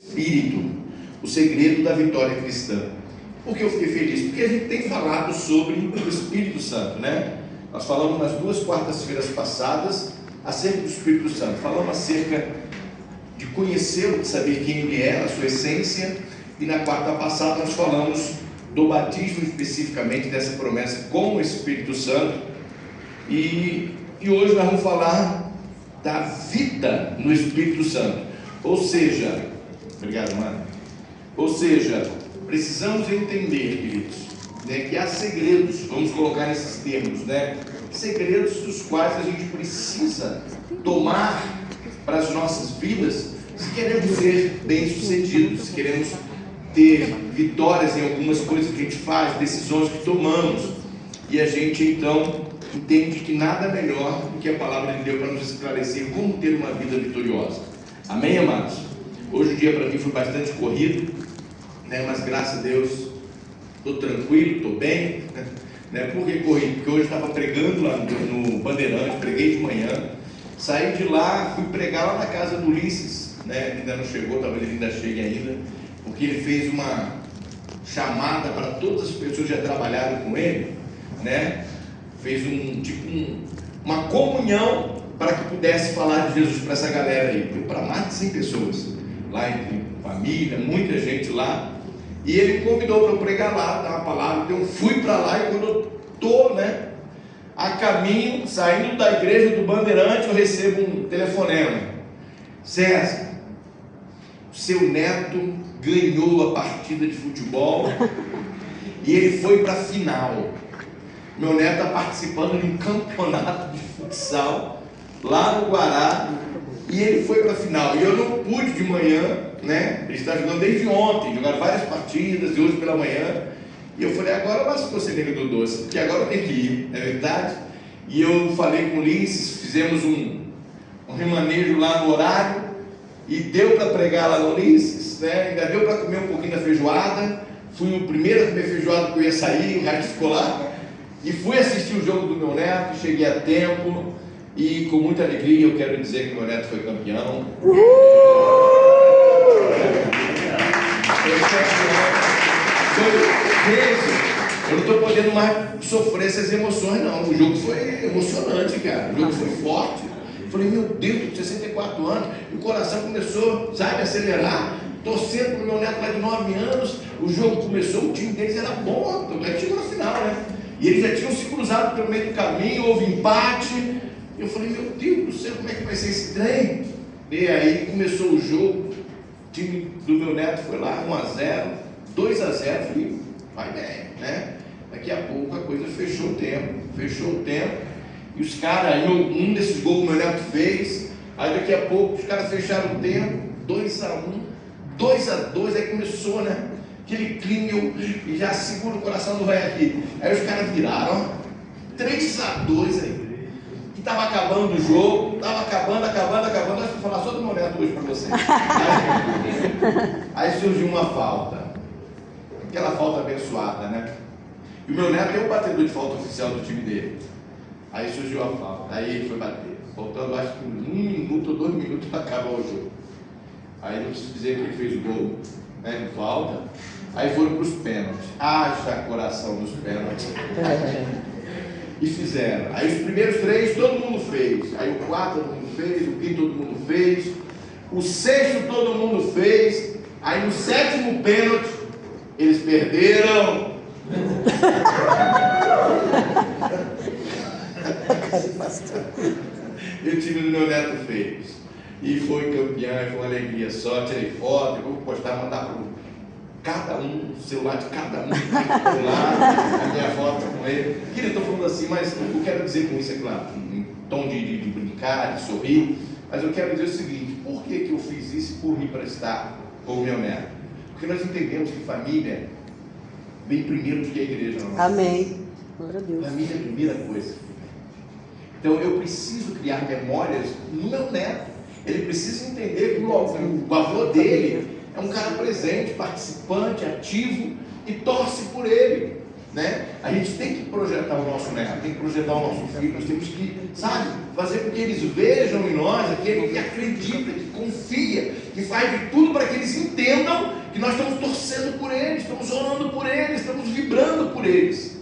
Espírito, o segredo da vitória cristã. Por que eu fiquei feliz? Porque a gente tem falado sobre o Espírito Santo, né? Nós falamos nas 2 quartas-feiras passadas acerca do Espírito Santo. Falamos acerca de conhecê-lo, de saber quem ele é, a sua essência. E na quarta passada nós falamos do batismo, especificamente dessa promessa com o Espírito Santo. E hoje nós vamos falar da vida no Espírito Santo. Ou seja, obrigado, mano. Ou seja, precisamos entender, queridos, né, que há segredos, vamos colocar nesses termos, né? Segredos dos quais a gente precisa tomar para as nossas vidas, se queremos ser bem-sucedidos, se queremos ter vitórias em algumas coisas que a gente faz, decisões que tomamos, e a gente então entende que nada melhor do que a palavra de Deus para nos esclarecer como ter uma vida vitoriosa. Amém, amados? Hoje o dia para mim foi bastante corrido, né? Mas graças a Deus estou tranquilo, estou bem, né? Por que corrido? Porque hoje estava pregando lá no Bandeirante, preguei de manhã, saí de lá, fui pregar lá na casa do Ulisses, né? Que ainda não chegou, talvez ele ainda chegue ainda, porque ele fez uma chamada para todas as pessoas que já trabalharam com ele, né? Fez uma comunhão para que pudesse falar de Jesus para essa galera aí, para mais de 100 pessoas, lá entre família, muita gente lá, e ele me convidou para eu pregar lá, dar uma palavra. Então eu fui para lá, e quando eu estou, né, a caminho, saindo da igreja do Bandeirante, eu recebo um telefonema: César, seu neto ganhou a partida de futebol e ele foi para a final. Meu neto está participando de um campeonato de futsal lá no Guará, e ele foi para a final, e eu não pude de manhã, né? Ele está jogando desde ontem, jogaram várias partidas, e hoje pela manhã, e eu falei: agora lascou você, nega do doce, porque agora eu tenho que ir, não é verdade? E eu falei com o Ulisses, fizemos um remanejo lá no horário, e deu para pregar lá no Ulisses, né? Ainda deu para comer um pouquinho da feijoada. Fui o primeiro a comer feijoada, porque eu ia sair, o resto ficou lá. E fui assistir o jogo do meu neto, cheguei a tempo, e com muita alegria eu quero dizer que meu neto foi campeão. Eu não estou podendo mais sofrer essas emoções, não. O jogo foi emocionante, cara. O jogo foi forte. Eu falei: meu Deus, 64 anos, e o coração começou, sabe, a acelerar, torcendo para o meu neto lá de 9 anos. O jogo começou, o time deles era bom, então chegou na final, né? E eles já tinham se cruzado pelo meio do caminho, houve empate. Eu falei: meu Deus do céu, como é que vai ser esse trem? E aí começou o jogo, o time do meu neto foi lá, 1-0, 2-0, falei: vai bem, né? Daqui a pouco a coisa fechou o tempo, e os caras, um desses gols que o meu neto fez, aí daqui a pouco os caras fecharam o tempo, 2-1, 2-2, aí começou, né? Aquele clima, e já segura o coração do velho aqui. Aí os caras viraram, 3-2 aí. Que estava acabando o jogo, estava acabando. Acho que vou falar só do meu neto hoje para vocês. Aí surgiu uma falta, aquela falta abençoada, né? E o meu neto é o batedor de falta oficial do time dele. Aí surgiu a falta, aí ele foi bater, faltando acho que 1 minuto ou 2 minutos para acabar o jogo. Aí não preciso dizer que ele fez o gol, né, de falta. Aí foram para os pênaltis. Haja coração nos pênaltis. E fizeram. Aí os primeiros 3 todo mundo fez. Aí o 4 todo mundo fez, o 5 todo mundo fez, o 6º todo mundo fez. Aí no 7º pênalti eles perderam. E o time do meu neto fez. E foi campeão, foi uma alegria só. Tirei foto, eu vou postar, mandar para cada um, o celular de cada um, lá, a minha foto com ele. Queria estar falando assim, mas eu quero dizer com isso, é claro, em tom de brincar, de sorrir, mas eu quero dizer o seguinte: por que eu fiz isso por mim para estar com o meu neto? Porque nós entendemos que família vem primeiro do que a igreja. Amém. Glória a Deus. Família é a primeira coisa. Então eu preciso criar memórias no meu neto. Ele precisa entender que o avô dele é um cara presente, participante, ativo, e torce por ele, né? A gente tem que projetar o nosso neto, tem que projetar o nosso filho. Nós temos que, sabe, fazer com que eles vejam em nós aquele que acredita, que confia, que faz de tudo para que eles entendam nós estamos torcendo por eles, estamos orando por eles, estamos vibrando por eles.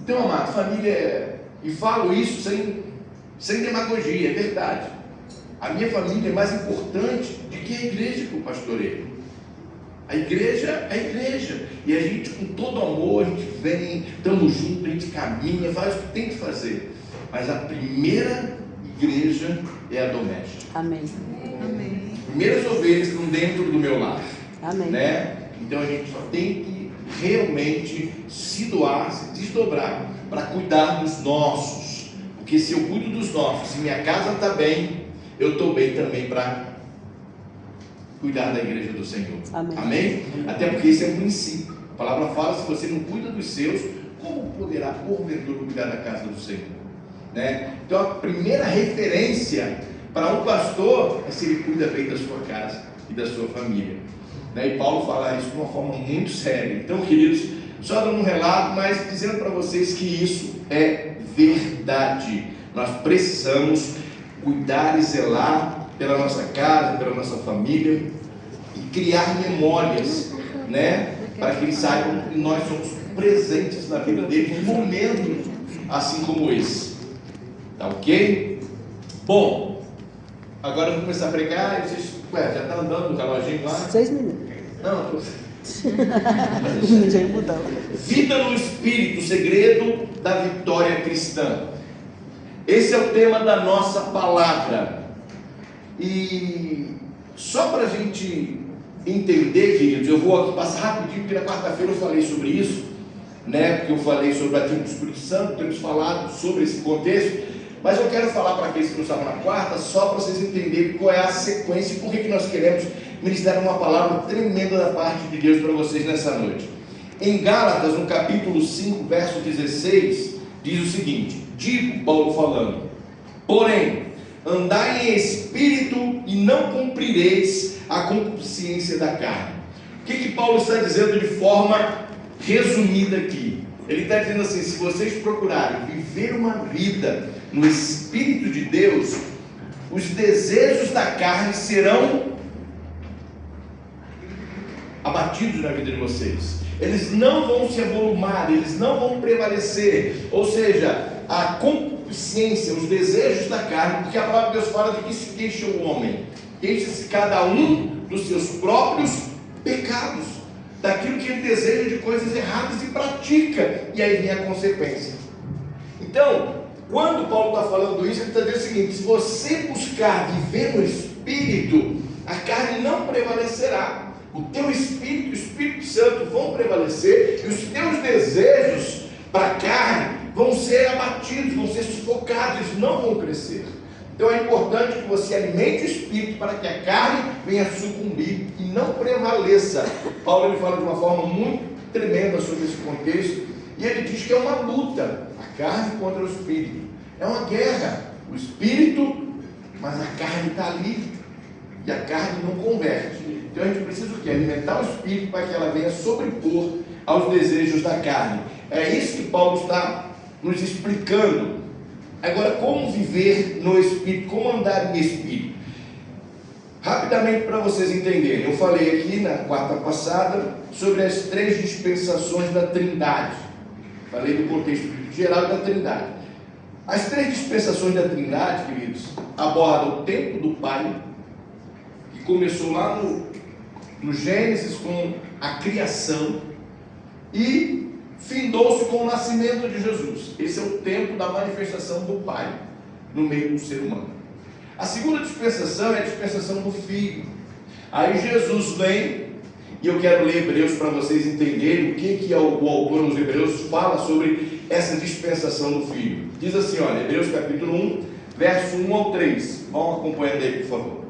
Então, amado, família, e falo isso sem demagogia, é verdade. A minha família é mais importante do que a igreja que eu pastoreio. A igreja é a igreja. E a gente, com todo amor, a gente vem, estamos juntos, a gente caminha, faz o que tem que fazer. Mas a primeira igreja é a doméstica. Amém. Amém. Primeiras ovelhas estão dentro do meu lar. Amém. Né? Então a gente só tem que realmente se doar, se desdobrar para cuidar dos nossos. Porque se eu cuido dos nossos, se minha casa está bem, eu estou bem também para cuidar da igreja do Senhor. Amém. Amém? Até porque isso é um princípio. A palavra fala: se você não cuida dos seus, como poderá porventura cuidar da casa do Senhor? Né? Então a primeira referência para um pastor é se ele cuida bem da sua casa e da sua família. Né? E Paulo fala isso de uma forma muito séria. Então, queridos, só dando um relato, mas dizendo para vocês que isso é verdade. Nós precisamos cuidar e zelar pela nossa casa, pela nossa família e criar memórias, né? Para que eles saibam que nós somos presentes na vida deles em momentos assim como esse. Tá ok? Bom, agora eu vou começar a pregar e vocês, já está andando o reloginho lá? 6 minutos. Não, Já mudou. Vida no Espírito, o segredo da vitória cristã. Esse é o tema da nossa palavra. E só para a gente entender, queridos, eu vou aqui passar rapidinho, porque na quarta-feira eu falei sobre isso, né? Porque eu falei sobre o batismo do Espírito Santo, temos falado sobre esse contexto. Mas eu quero falar para aqueles que não estavam na quarta, só para vocês entenderem qual é a sequência e por que nós queremos ministrar uma palavra tremenda da parte de Deus para vocês nessa noite. Em Gálatas, no capítulo 5, verso 16, diz o seguinte: digo, Paulo falando, porém, andai em espírito e não cumprireis a concupiscência da carne. O que Paulo está dizendo de forma resumida aqui? Ele está dizendo assim: se vocês procurarem viver uma vida no Espírito de Deus, os desejos da carne serão abatidos na vida de vocês. Eles não vão se avolumar, eles não vão prevalecer. Ou seja, a concupiscência, os desejos da carne, porque a palavra de Deus fala de que se queixa o homem. Queixa-se cada um dos seus próprios pecados, daquilo que ele deseja de coisas erradas e pratica, e aí vem a consequência. Então, quando Paulo está falando isso, ele está dizendo o seguinte: se você buscar viver no Espírito, a carne não prevalecerá. O teu Espírito e o Espírito Santo vão prevalecer, e os teus desejos para a carne vão ser abatidos, vão ser sufocados, eles não vão crescer. Então é importante que você alimente o Espírito para que a carne venha sucumbir e não prevaleça. Paulo ele fala de uma forma muito tremenda sobre esse contexto, e ele diz que é uma luta, a carne contra o Espírito. É uma guerra, o Espírito, mas a carne está ali, e a carne não converte. Então a gente precisa o quê? Alimentar o Espírito para que ela venha sobrepor aos desejos da carne. É isso que Paulo está nos explicando. Agora, como viver no Espírito, como andar em Espírito? Rapidamente para vocês entenderem, eu falei aqui na quarta passada sobre as 3 dispensações da Trindade. Falei do contexto geral da Trindade. As 3 dispensações da Trindade, queridos, abordam o tempo do Pai, que começou lá no Gênesis com a criação e findou-se com o nascimento de Jesus. Esse é o tempo da manifestação do Pai no meio do ser humano. A segunda dispensação é a dispensação do Filho. Aí Jesus vem, e eu quero ler Hebreus para vocês entenderem o que o autor nos Hebreus fala sobre essa dispensação do Filho. Diz assim, olha, Hebreus capítulo 1, verso 1 ao 3. Vão acompanhando aí, por favor.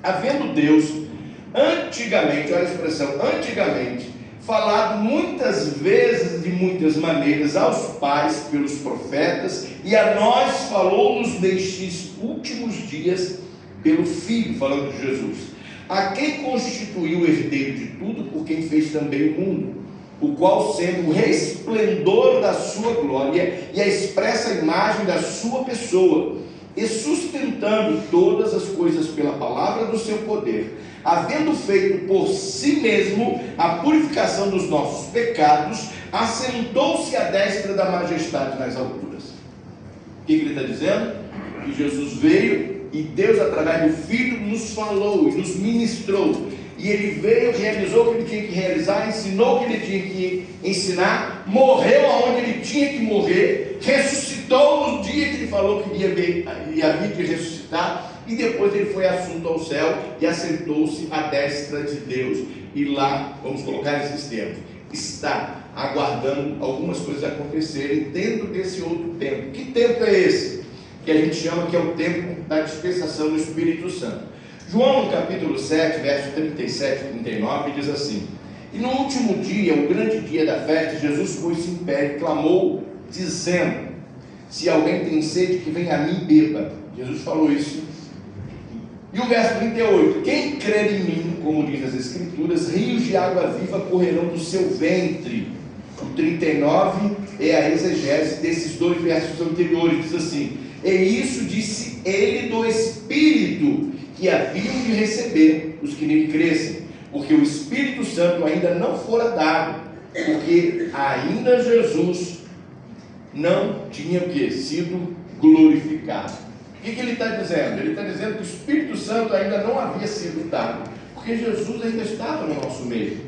Havendo Deus antigamente, olha a expressão, antigamente, falado muitas vezes, de muitas maneiras, aos pais pelos profetas, e a nós falou-nos nestes últimos dias pelo Filho, falando de Jesus, a quem constituiu o herdeiro de tudo, por quem fez também o mundo, o qual, sendo o resplendor da sua glória e a expressa imagem da sua pessoa, e sustentando todas as coisas pela palavra do seu poder, havendo feito por si mesmo a purificação dos nossos pecados, assentou-se à destra da majestade nas alturas. O que ele está dizendo? Que Jesus veio e Deus, através do Filho, nos falou e nos ministrou. E ele veio, realizou o que ele tinha que realizar, ensinou o que ele tinha que ensinar, morreu aonde ele tinha que morrer, ressuscitou no dia que ele falou que ia vir de ressuscitar, e depois ele foi assunto ao céu e assentou-se à destra de Deus. E lá, vamos colocar esses termos, está aguardando algumas coisas acontecerem dentro desse outro tempo. Que tempo é esse? Que a gente chama que é o tempo da dispensação do Espírito Santo. João, no capítulo 7, versos 37 e 39, diz assim: e no último dia, o grande dia da festa, Jesus pôs-se em pé e clamou, dizendo: se alguém tem sede, que venha a mim e beba. Jesus falou isso. E o verso 38, quem crer em mim, como diz as Escrituras, rios de água viva correrão do seu ventre. O 39 é a exegese desses dois versos anteriores, diz assim: e isso disse ele do Espírito que haviam de receber os que nele crescem, porque o Espírito Santo ainda não fora dado, porque ainda Jesus não tinha o que? Sido glorificado. O que ele está dizendo? Ele está dizendo que o Espírito Santo ainda não havia sido dado, porque Jesus ainda estava no nosso meio,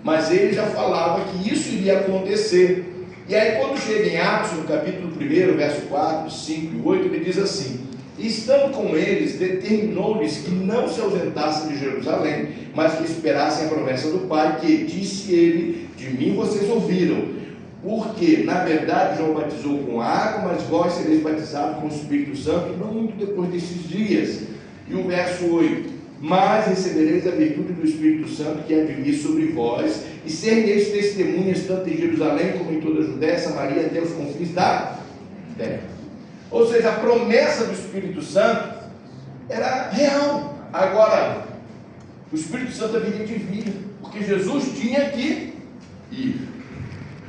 mas ele já falava que isso iria acontecer. E aí quando chega em Atos, no capítulo 1, verso 4, 5 e 8, ele diz assim: e estando com eles, determinou-lhes que não se ausentassem de Jerusalém, mas que esperassem a promessa do Pai, que disse ele: de mim vocês ouviram, porque na verdade João batizou com água, mas vós sereis batizados com o Espírito Santo não muito depois desses dias. E o verso 8: mas recebereis a virtude do Espírito Santo que há de vir sobre vós, e sereis testemunhas tanto em Jerusalém como em toda a Judéia, Samaria, até os confins da terra. Ou seja, a promessa do Espírito Santo era real. Agora, o Espírito Santo haveria de vir, porque Jesus tinha que ir.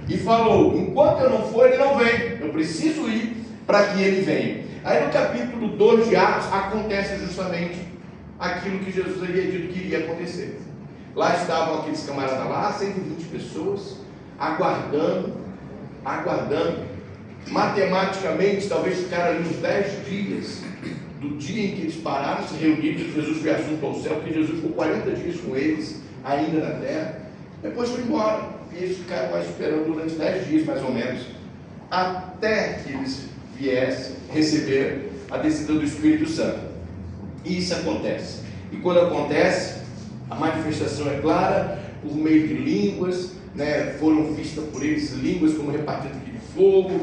E falou: enquanto eu não for, ele não vem. Eu preciso ir para que ele venha. Aí no capítulo 2 de Atos acontece justamente aquilo que Jesus havia dito que iria acontecer. Lá estavam aqueles camaradas lá, 120 pessoas, aguardando. Matematicamente, talvez ficaram ali uns 10 dias do dia em que eles pararam, se reuniram, que Jesus foi assunto ao céu, porque Jesus ficou 40 dias com eles, ainda na terra. Depois foi embora, e eles ficaram mais esperando durante 10 dias, mais ou menos, até que eles viessem receber a descida do Espírito Santo. E isso acontece. E quando acontece, a manifestação é clara, por meio de línguas, né, foram vistas por eles línguas como repartidas de fogo,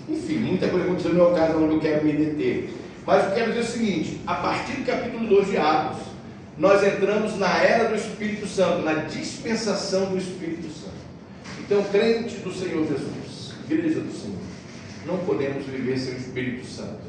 enfim, muita coisa aconteceu no meu caso, onde eu quero me deter. Mas eu quero dizer o seguinte: a partir do capítulo 2 de Atos, nós entramos na era do Espírito Santo, na dispensação do Espírito Santo. Então, crente do Senhor Jesus, igreja do Senhor, não podemos viver sem o Espírito Santo.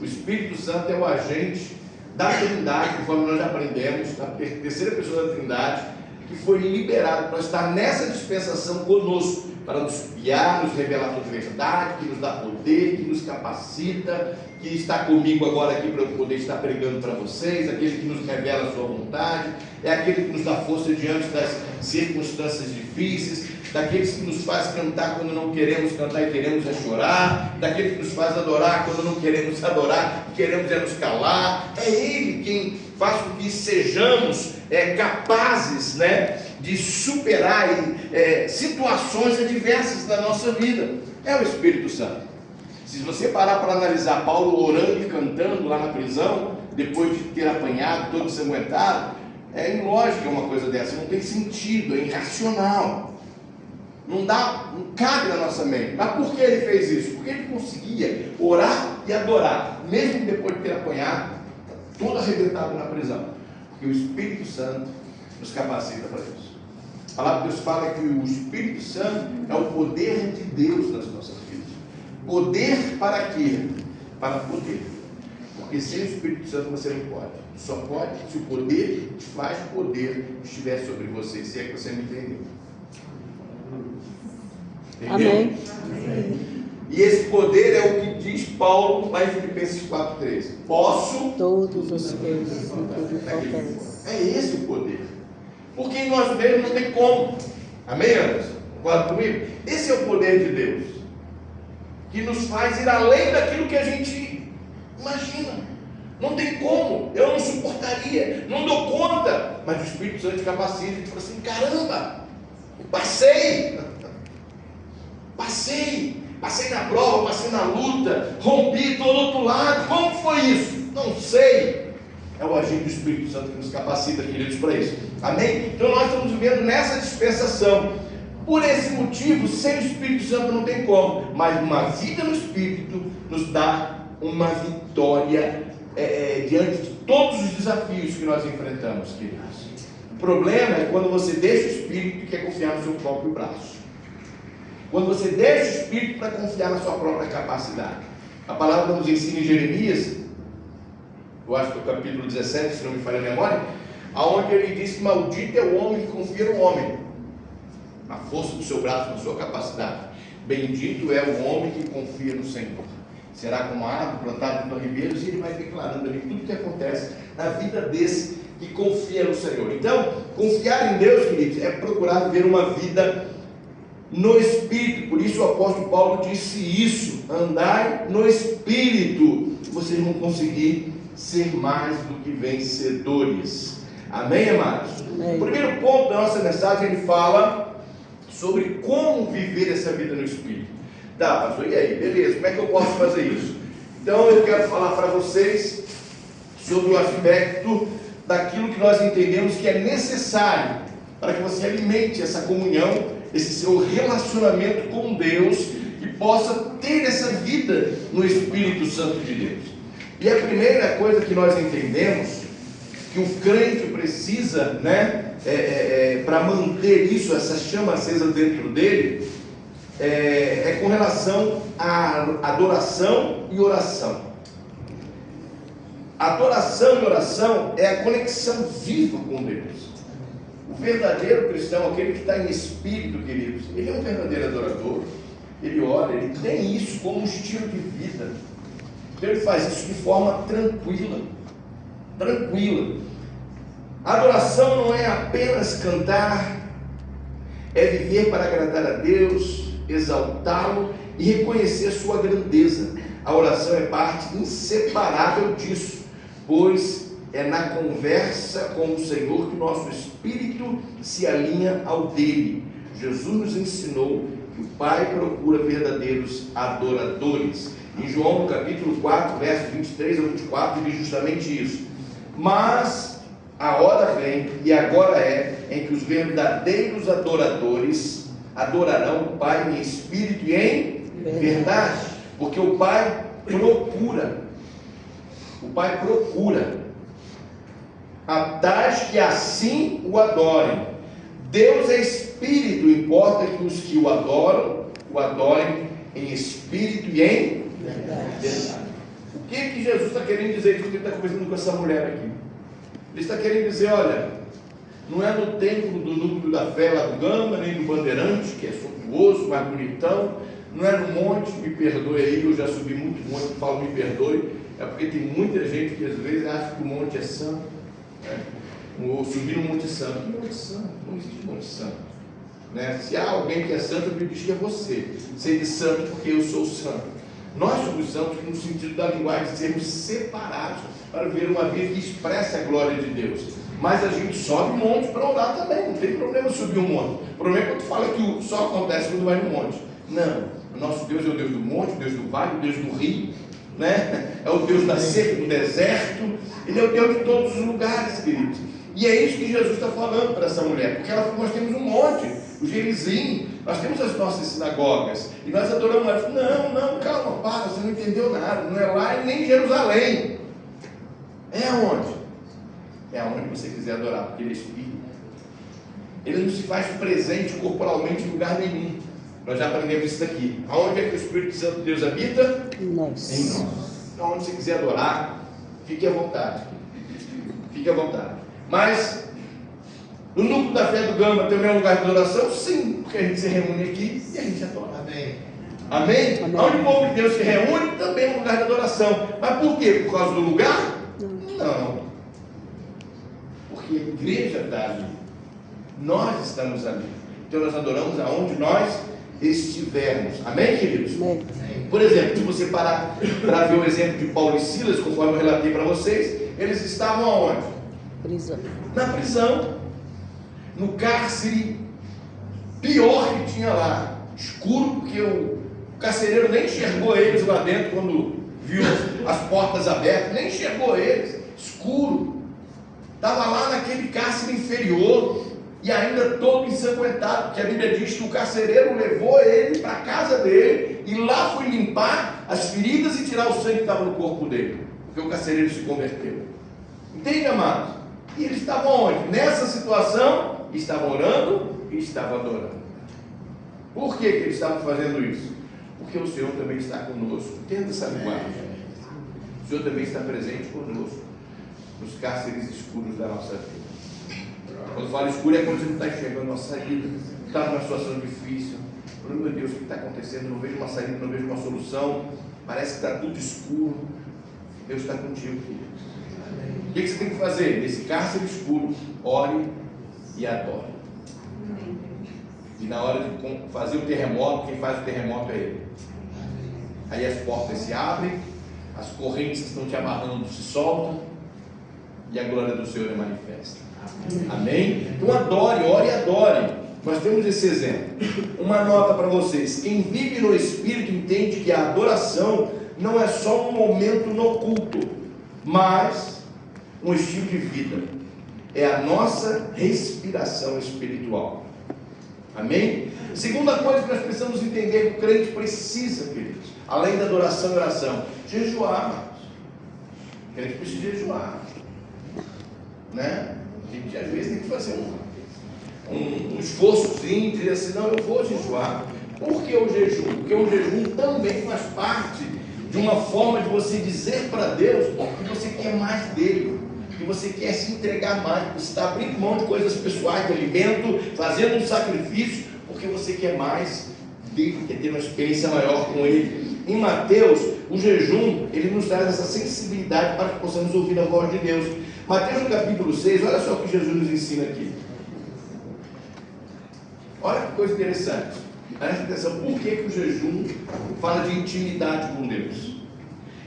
O Espírito Santo é o agente da Trindade, conforme nós já aprendemos, da terceira pessoa da Trindade, que foi liberado para estar nessa dispensação conosco, para nos guiar, nos revelar toda a verdade, que nos dá poder, que nos capacita, que está comigo agora aqui para eu poder estar pregando para vocês, aquele que nos revela a sua vontade, é aquele que nos dá força diante das circunstâncias difíceis, daqueles que nos faz cantar quando não queremos cantar e queremos é chorar, daquele que nos faz adorar quando não queremos adorar e queremos é nos calar. É Ele quem faz com que sejamos capazes, né, de superar situações adversas da nossa vida. É o Espírito Santo. Se você parar para analisar Paulo orando e cantando lá na prisão, depois de ter apanhado, todo ensanguentado, é ilógico uma coisa dessa, não tem sentido, é irracional. Não cabe na nossa mente. Mas por que ele fez isso? Porque ele conseguia orar e adorar, mesmo depois de ter apanhado, todo arrebentado na prisão. Porque o Espírito Santo nos capacita para isso. A palavra de Deus fala que o Espírito Santo é o poder de Deus nas nossas vidas. Poder para quê? Para poder. Porque sem o Espírito Santo você não pode. Só pode se o poder que faz poder estiver sobre você. Se é que você me entendeu. Entendeu? Amém. E esse poder é o que diz Paulo lá em Filipenses 4,13. Posso todas as coisas em que lhe fortalece. É esse o poder. Porque em nós mesmos não tem como. Amém, Anderson? Concorda comigo? Esse é o poder de Deus, que nos faz ir além daquilo que a gente imagina. Não tem como, eu não suportaria, não dou conta. Mas o Espírito Santo te capacita e fala assim: caramba, passei na prova, passei na luta, rompi, estou do outro lado. Como foi isso? Não sei. É o agir do Espírito Santo que nos capacita, queridos, para isso. Amém? Então nós estamos vivendo nessa dispensação. Por esse motivo, sem o Espírito Santo não tem como. Mas uma vida no Espírito nos dá uma vitória diante de todos os desafios que nós enfrentamos, queridos. O problema é quando você deixa o Espírito e quer confiar no seu próprio braço. Quando você deixa o Espírito para confiar na sua própria capacidade. A palavra nos ensina em Jeremias, eu acho que é o capítulo 17, se não me falha a memória, aonde ele diz que maldito é o homem que confia no homem, na força do seu braço, na sua capacidade. Bendito é o homem que confia no Senhor. Será como a árvore plantada em ribeiros, e ele vai declarando ali tudo que acontece na vida desse que confia no Senhor. Então, confiar em Deus, queridos, é procurar viver uma vida no Espírito. Por isso o apóstolo Paulo disse isso: andai no Espírito, vocês vão conseguir ser mais do que vencedores. Amém, amados? Amém. O primeiro ponto da nossa mensagem, ele fala sobre como viver essa vida no Espírito. Tá, pastor, e aí? Beleza, como é que eu posso fazer isso? Então eu quero falar para vocês sobre o aspecto daquilo que nós entendemos que é necessário para que você alimente essa comunhão, esse seu relacionamento com Deus, e possa ter essa vida no Espírito Santo de Deus. E a primeira coisa que nós entendemos que o crente precisa, para manter isso, essa chama acesa dentro dele, é com relação à adoração e oração. Adoração e oração é a conexão viva com Deus. O verdadeiro cristão, aquele que está em espírito, queridos, ele é um verdadeiro adorador. Ele ora, ele tem isso como um estilo de vida. Então ele faz isso de forma tranquila. Adoração não é apenas cantar, é viver para agradar a Deus, exaltá-lo e reconhecer a sua grandeza. A oração é parte inseparável disso, pois é na conversa com o Senhor que o nosso espírito se alinha ao dele. Jesus nos ensinou que o Pai procura verdadeiros adoradores. Em João, no capítulo 4, versos 23 a 24, diz justamente isso: mas a hora vem, e agora é, em que os verdadeiros adoradores adorarão o Pai em espírito e em verdade, porque o Pai procura a tais que assim o adorem. Deus é espírito, importa que os que o adorem em espírito e em verdade. O que Jesus está querendo dizer? Isso que ele está conversando com essa mulher aqui. Ele está querendo dizer: olha, não é no templo do núcleo da fé lá do Gama, nem do Bandeirante, que é suntuoso, mais bonitão, não é no monte, me perdoe aí, eu já subi muito monte, falo me perdoe, é porque tem muita gente que às vezes acha que o monte é santo, ou subir no Monte Santo. Que Monte Santo? Não existe Monte Santo, Se há alguém que é santo, eu digo que é você. Seja santo porque eu sou santo. Nós somos santos no sentido da linguagem de sermos separados para viver uma vida que expressa a glória de Deus. Mas a gente sobe monte para orar também, não tem problema subir um monte. O problema é quando tu fala que só acontece quando vai no monte. Não, o nosso Deus é o Deus do monte, o Deus do vale, o Deus do rio, é o Deus da seca, do deserto. Ele é o Deus de todos os lugares, queridos. E é isso que Jesus está falando para essa mulher, porque ela falou: nós temos um monte, o Gerizim, nós temos as nossas sinagogas, e nós adoramos. Ela falou: não, calma, para, você não entendeu nada, não é lá e nem em Jerusalém. É aonde? É aonde você quiser adorar, porque Ele é Espírito. Ele não se faz presente corporalmente em lugar nenhum. Nós já aprendemos isso daqui. Aonde é que o Espírito Santo de Deus habita? Em nós. Então, onde você quiser adorar, fique à vontade. Fique à vontade. Mas no núcleo da fé do Gama também é um lugar de adoração? Sim, porque a gente se reúne aqui e a gente adora. Amém? Onde o povo de Deus se reúne também é um lugar de adoração. Mas por quê? Por causa do lugar? Não. Porque a igreja está ali. Nós estamos ali. Então nós adoramos aonde nós estivermos. Amém, queridos? Amém. Por exemplo, se você parar para ver o exemplo de Paulo e Silas, conforme eu relatei para vocês, eles estavam aonde? Prisão. Na prisão, no cárcere pior que tinha lá, escuro, porque o carcereiro nem enxergou eles lá dentro quando viu as portas abertas, nem enxergou eles, escuro. Estava lá naquele cárcere inferior e ainda todo ensanguentado, porque a Bíblia diz que o carcereiro levou ele para a casa dele e lá foi limpar as feridas e tirar o sangue que estava no corpo dele, porque o carcereiro se converteu. Entende, amados? E eles estavam onde? Nessa situação, estavam orando e estavam adorando. Por que eles estavam fazendo isso? Porque o Senhor também está conosco. Entenda essa linguagem. O Senhor também está presente conosco nos cárceres escuros da nossa vida. Quando fala escuro é quando você não está enxergando uma saída, está numa situação difícil. Meu Deus, o que está acontecendo? Não vejo uma saída, não vejo uma solução. Parece que está tudo escuro. Deus está contigo, querido. O que você tem que fazer? Nesse cárcere escuro, ore e adore. E na hora de fazer o terremoto, quem faz o terremoto é Ele. Aí as portas se abrem, as correntes que estão te amarrando se soltam, e a glória do Senhor é manifesta. Amém? Então adore, ore e adore. Nós temos esse exemplo. Uma nota para vocês: quem vive no Espírito entende que a adoração não é só um momento no culto, mas um estilo de vida. É a nossa respiração espiritual. Amém? Segunda coisa que nós precisamos entender, que o crente precisa, queridos, além da adoração e oração, jejuar, amados. O crente precisa jejuar, né? A gente às vezes tem que fazer um esforçozinho, dizer assim: não, eu vou jejuar. Por que o jejum? Porque o jejum também faz parte de uma forma de você dizer para Deus que você quer mais dele, que você quer se entregar mais, que você está abrindo mão de coisas pessoais, de alimento, fazendo um sacrifício, porque você quer mais dele, quer ter uma experiência maior com ele. Em Mateus, o jejum, ele nos traz essa sensibilidade para que possamos ouvir a voz de Deus. Mateus no capítulo 6, olha só o que Jesus nos ensina aqui. Olha que coisa interessante. Presta atenção, por que o jejum fala de intimidade com Deus?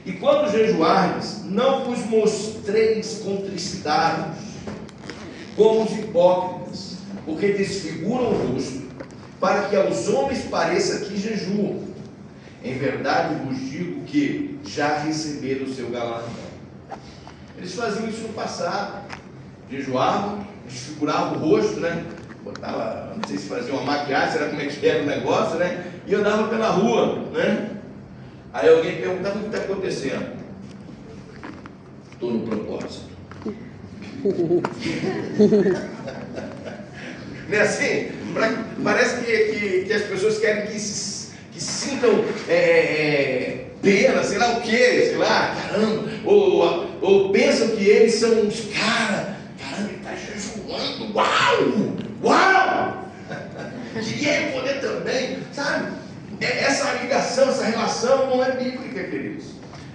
E quando jejuardes, não vos mostreis contristados, como os hipócritas, porque desfiguram o rosto, para que aos homens pareça que jejuam. Em verdade vos digo que já receberam o seu galardão. Eles faziam isso no passado, jejuavam, desfiguravam o rosto, né? Botava, não sei se fazia uma maquiagem, será como é que era o negócio, né? E andava pela rua, né? Aí alguém perguntava: o que está acontecendo? Estou no propósito. Não é assim? Parece que as pessoas querem que sintam pena, sei lá o que, sei lá, caramba, ou pensam que eles são uns caramba, ele está jejuando, uau! Queria poder também, sabe? Essa ligação, essa relação não é bíblica, queridos.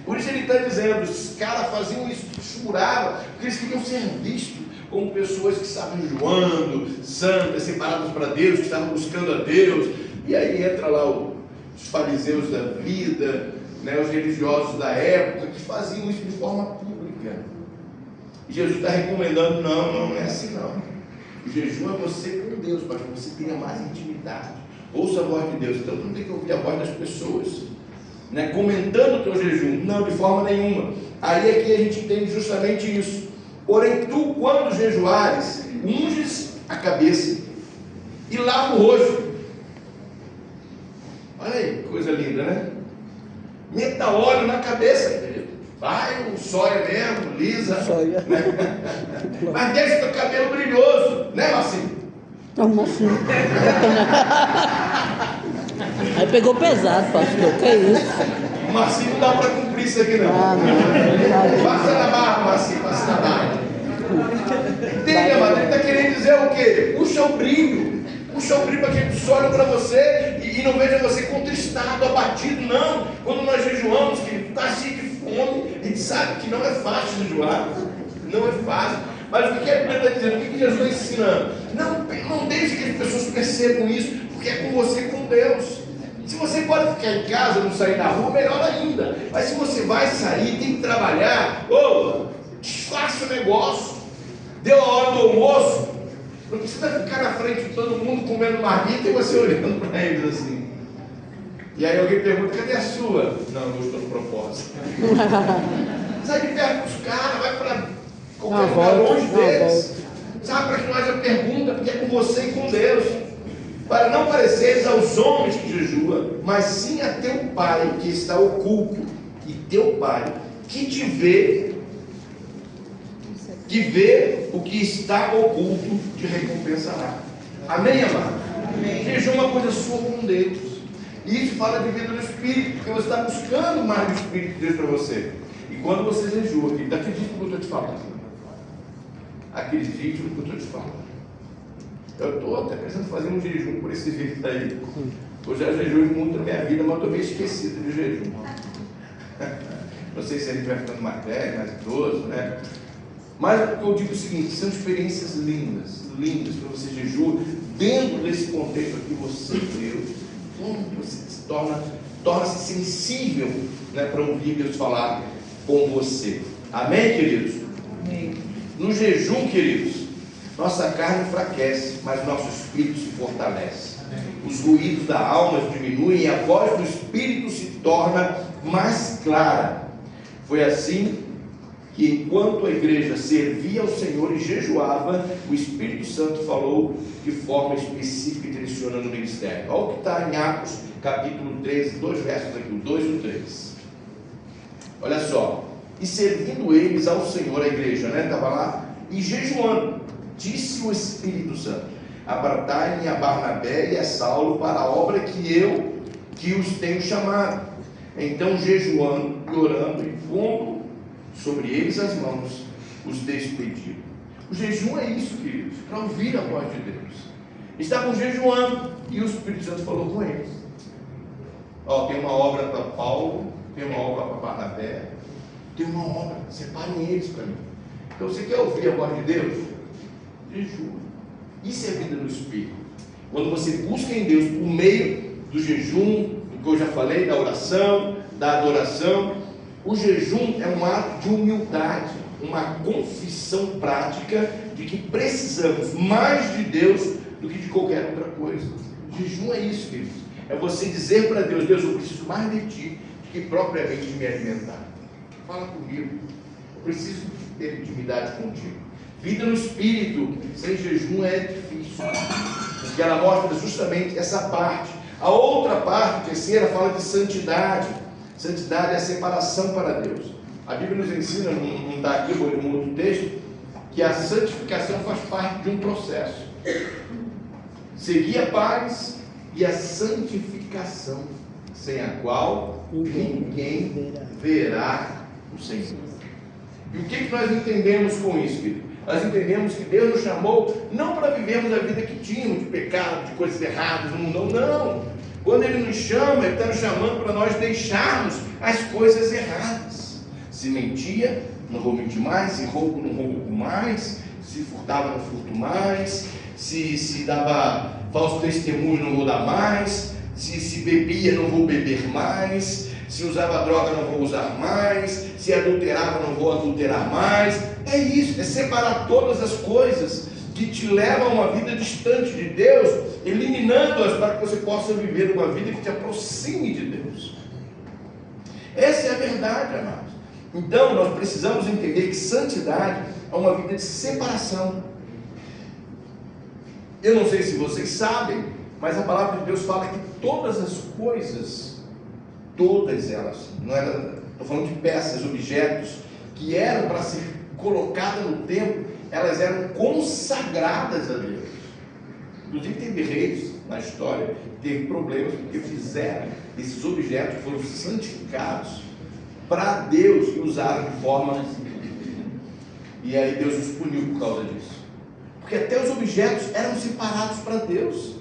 Por isso ele está dizendo: os caras faziam isso, juravam, porque eles queriam ser vistos como pessoas que estavam jejuando, santas, separadas para Deus, que estavam buscando a Deus. E aí entra lá os fariseus da vida, né, os religiosos da época, que faziam isso de forma pública. E Jesus está recomendando: não é assim não. O jejum é você com Deus, para que você tenha mais intimidade. Ouça a voz de Deus. Então tu não tem que ouvir a voz das pessoas, né, comentando o teu jejum. Não, de forma nenhuma. Aí é que a gente entende justamente isso. Porém, tu, quando jejuares, unges a cabeça e lava o rosto. Olha aí, coisa linda, né? Meta óleo na cabeça, querido. Vai, o sóia mesmo, lisa. Sóia. Né? Mas deixa o teu cabelo brilhoso, né, Marcinho? Como assim? Aí pegou pesado, pastor. Que é isso? Marcinho não dá para cumprir isso aqui, não. Passa na barra, Marcinho, passa na barra. Entende, amado? Ele está querendo dizer o quê? Puxa o brilho. Puxa o brilho para que eles olhem para você e não veja você contristado, abatido. Não. Quando nós jejuamos, que está cheio de fome, a gente sabe que não é fácil jejuar. Não é fácil. Mas o que a Bíblia está dizendo? O que Jesus está ensinando? Não deixe que as pessoas percebam isso, porque é com você e com Deus. Se você pode ficar em casa, não sair na rua, melhor ainda. Mas se você vai sair, tem que trabalhar, desfaça o negócio. Deu a hora do almoço, não precisa ficar na frente de todo mundo comendo marmita e você olhando para eles assim. E aí alguém pergunta, cadê a sua? Não, eu estou no propósito. Sai de perto dos caras, vai para qualquer lugar longe deles. Sabe para que não haja pergunta, porque é com você e com Deus. Para não pareceres aos homens que jejuam, mas sim a teu Pai que está oculto. E teu Pai que te vê, que vê o que está oculto, te recompensará. Amém, amado? Amém. Jejum é uma coisa sua com Deus. E isso fala de vida no Espírito, porque você está buscando mais do Espírito de Deus para você. E quando você jejua, querido, acredite no que eu estou te falando. Acredite no que eu estou te falando. Eu estou até pensando em fazer um jejum por esse vídeo aí. Eu já jejuei muito na minha vida, mas estou meio esquecido de jejum. Não sei se a gente vai ficando mais velho, mais idoso, né? Mas eu digo o seguinte, são experiências lindas, lindas para você jejua, dentro desse contexto aqui, você, Deus, você se torna-se sensível, né, para ouvir Deus falar com você. Amém, queridos? Amém. No jejum, queridos, nossa carne enfraquece, mas nosso espírito se fortalece. Amém. Os ruídos da alma diminuem e a voz do espírito se torna mais clara. Foi assim que enquanto a igreja servia ao Senhor e jejuava, o Espírito Santo falou de forma específica e direcionando o ministério. Olha o que está em Atos capítulo 13, 2 versos aqui, o 2 e o 3. Olha só, e servindo eles ao Senhor, a igreja, né, estava lá, e jejuando, disse o Espírito Santo, apartai-me a Barnabé e a Saulo para a obra que os tenho chamado. Então jejuando e orando e pondo sobre eles as mãos, os despediram. O jejum é isso, queridos, para ouvir a voz de Deus. Estavam jejuando e o Espírito Santo falou com eles. Tem uma obra para Paulo, tem uma obra para Barnabé, tem uma obra, separem eles para mim. Então você quer ouvir a voz de Deus? Jejum. Isso é vida no Espírito. Quando você busca em Deus por meio do jejum, do que eu já falei, da oração, da adoração, o jejum é um ato de humildade, uma confissão prática de que precisamos mais de Deus do que de qualquer outra coisa. O jejum é isso, queridos. É você dizer para Deus, Deus, eu preciso mais de Ti do que propriamente de me alimentar. Fala comigo. Eu preciso ter intimidade contigo. Vida no Espírito, sem jejum é difícil. Porque ela mostra justamente essa parte. A outra parte, a terceira, fala de santidade. Santidade é a separação para Deus. A Bíblia nos ensina, não está aqui, vou ler um outro texto, que a santificação faz parte de um processo. Seguir a paz e a santificação, sem a qual ninguém verá o Senhor. E o que nós entendemos com isso, querido? Nós entendemos que Deus nos chamou não para vivermos a vida que tínhamos, de pecado, de coisas erradas no mundo, não. Quando Ele nos chama, Ele está nos chamando para nós deixarmos as coisas erradas. Se mentia, não vou mentir mais. Se roubo, não roubo mais. Se furtava, não furto mais. Se dava falso testemunho, não vou dar mais. Se bebia, não vou beber mais. Se usava droga, não vou usar mais. Se adulterava, não vou adulterar mais. É isso, é separar todas as coisas que te levam a uma vida distante de Deus, eliminando-as para que você possa viver uma vida que te aproxime de Deus. Essa é a verdade, amados. Então, nós precisamos entender que santidade é uma vida de separação. Eu não sei se vocês sabem, mas a palavra de Deus fala que todas as coisas, todas elas, estou falando de peças, objetos, que eram para ser colocadas no templo, elas eram consagradas a Deus. Inclusive teve reis na história que teve problemas porque fizeram esses objetos, foram santificados para Deus e usaram de forma, e aí Deus os puniu por causa disso, porque até os objetos eram separados para Deus,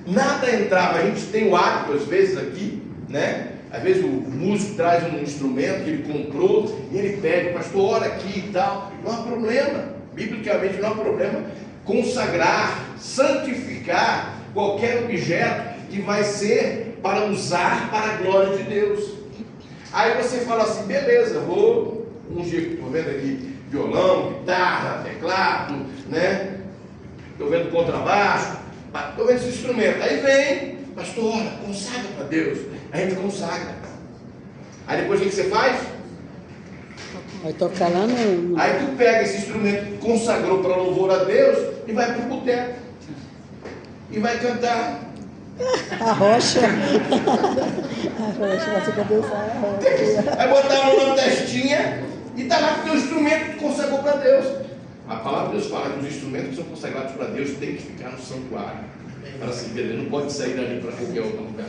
nada entrava. A gente tem o hábito às vezes aqui, né? Às vezes o músico traz um instrumento que ele comprou e ele pede, pastor, ora aqui e tal, não há problema. Biblicamente não há problema consagrar, santificar qualquer objeto que vai ser para usar para a glória de Deus. Aí você fala assim, beleza, vou ungir, estou vendo aqui violão, guitarra, teclado, né? Estou vendo contrabaixo, estou vendo esse instrumento. Aí vem, pastor, consagra para Deus. Aí a gente consagra. Aí depois o que você faz? Vai tocar lá no... Aí tu pega esse instrumento que consagrou para louvor a Deus e vai para o boteco. E vai cantar. A rocha. A rocha, você cabeçar a rocha. Vai botar a mão na testinha e está lá com o teu instrumento que consagrou para Deus. A palavra de Deus fala que os instrumentos que são consagrados para Deus têm que ficar no santuário. Para se ver, não pode sair dali para qualquer outro lugar.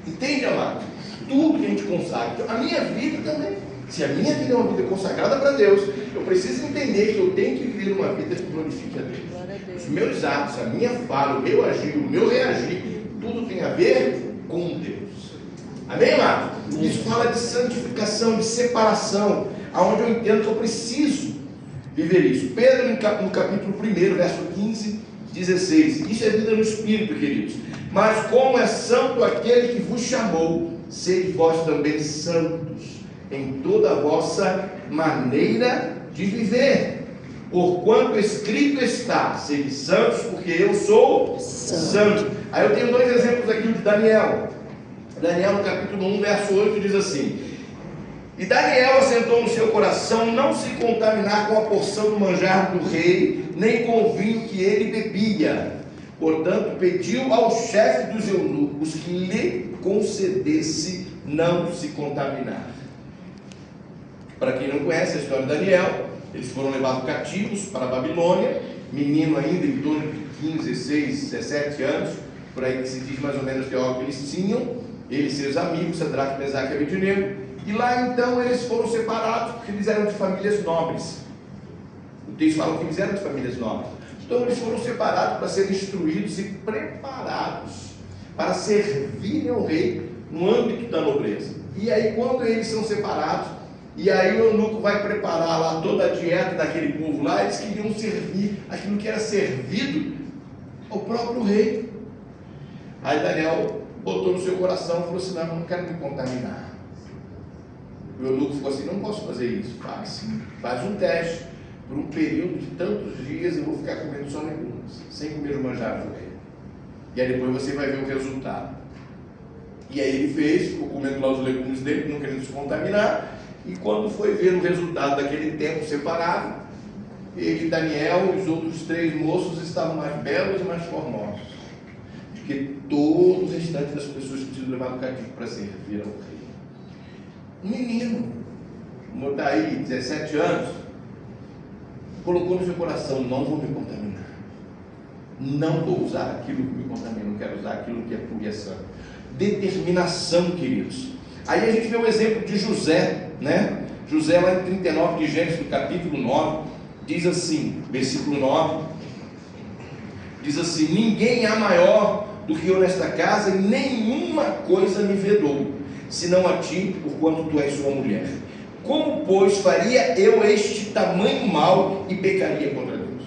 Entende, amado? Tudo que a gente consagra. Então, a minha vida também. Se a minha vida é uma vida consagrada para Deus, eu preciso entender que eu tenho que viver uma vida que glorifique a Deus. Os meus atos, a minha fala, o meu agir, o meu reagir, tudo tem a ver com Deus. Amém, amado? Isso fala de santificação, de separação, aonde eu entendo que eu preciso viver isso. Pedro, no capítulo 1, verso 15, 16. Isso é vida no Espírito, queridos. Mas como é santo aquele que vos chamou, sede vós também santos em toda a vossa maneira de viver. Porquanto escrito está, sede santos, porque eu sou santo. Aí eu tenho dois exemplos aqui de Daniel. Daniel, no capítulo 1, verso 8, diz assim: e Daniel assentou no seu coração não se contaminar com a porção do manjar do rei, nem com o vinho que ele bebia. Portanto, pediu ao chefe dos eunucos que lhe concedesse não se contaminar. Para quem não conhece a história de Daniel, eles foram levados cativos para a Babilônia, menino ainda em torno de 15, 16, 17 anos, por aí que se diz mais ou menos que é o que eles tinham, eles e seus amigos, Sadraque, Mesaque e Abednego, e lá então eles foram separados, porque eles eram de famílias nobres. O texto fala que eles eram de famílias nobres. Então eles foram separados para serem instruídos e preparados para servirem ao rei no âmbito da nobreza. E aí quando eles são separados, e aí o eunuco vai preparar lá toda a dieta daquele povo lá, eles queriam servir aquilo que era servido ao próprio rei. Aí Daniel botou no seu coração e falou assim: não, eu não quero me contaminar. O eunuco ficou assim: não posso fazer isso. Faz um teste, por um período de tantos dias eu vou ficar comendo só legumes, sem comer o manjar do rei. E aí depois você vai ver o resultado. E aí ele fez, ficou comendo lá os legumes dele, não querendo se contaminar. E quando foi ver o resultado daquele tempo separado, ele, Daniel e os outros 3 moços estavam mais belos e mais formosos do que todo o restante das pessoas que tinham levado cativo para servir ao rei. Um menino, como está aí, 17 anos, colocou no seu coração: não vou me contaminar, não vou usar aquilo que me contamina, não quero usar aquilo que é puro e é santo. Determinação, queridos. Aí a gente vê o exemplo de José, né? José, lá em 39 de Gênesis, no capítulo 9, diz assim, versículo 9, diz assim: ninguém há maior do que eu nesta casa, e nenhuma coisa me vedou, senão a ti, porquanto tu és sua mulher. Como, pois, faria eu este tamanho mal e pecaria contra Deus?